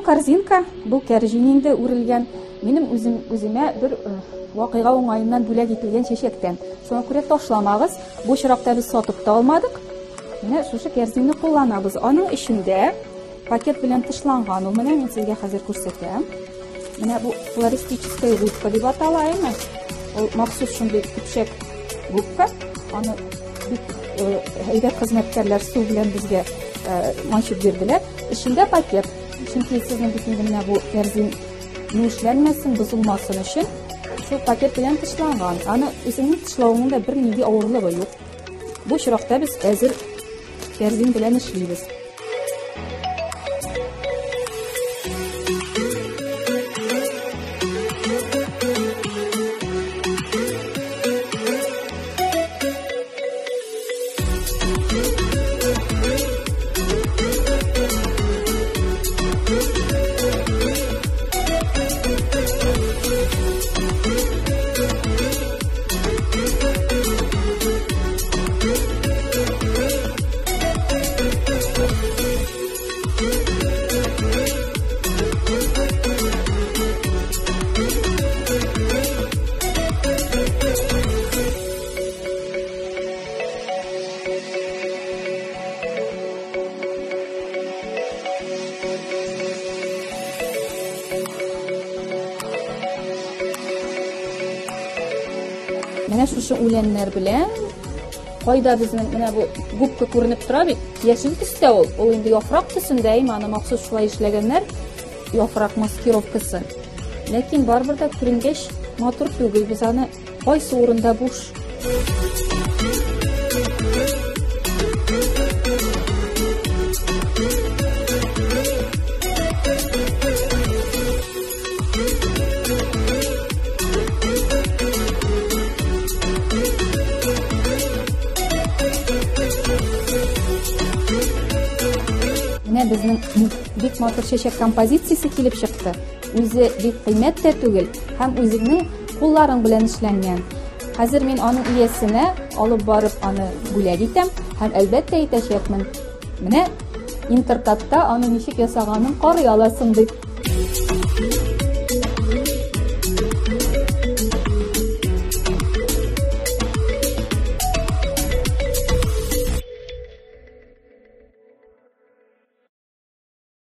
Корзинка, бұл кәржинеңді үрілген менің өзіме бір вақиға оңайынан бөлек етілген шешектен. Соны көре ташламағыз, бұл шырақта біз сатып та алмадық. Міне шушы кәрзинні қолланабыз. Аның ішінде пакет білен тышланған. Ол мен сізге қазір көрсетем. Міне бұл флористическая губка деп аталайын. Ол мақсус шындай күпшек губка. Аны әйдәт қызметкерлер су білен бізге маншып берділер. Ішінде пакет. Çünkü sizin bütünlüğüne bu kerzin nüşlenmesin, bozulmasın için şu paket bilen tışlanğan. Ana özünün tışlauının da bir nidi ağırlığı yok. Bu şuraqta biz hazır kerzin bilen işleyimiz. Менә шушы үләннәр белән кайда безнең менә бу губка күренеп тора бит. Яшел төстә ул. Ул инде яфрак төсендә, аны махсус шулай эшләгәннәр. Яфрак маскировкасы. Ләкин барбыр да күренгәч матур түгел. Без аны кайсы урында буш. Безнең бик матур чәчәк композициясе килеп чыкты. Үзе бик кыйммәт тә түгел, һәм үзеңнең кулларың белән эшләнгән. Хәзер мин аның иясенә алып барып аны бүләк итәм һәм әлбәттә әйтәчәкмен. Менә интернетта аны ничек ясаганын карый аласың дип.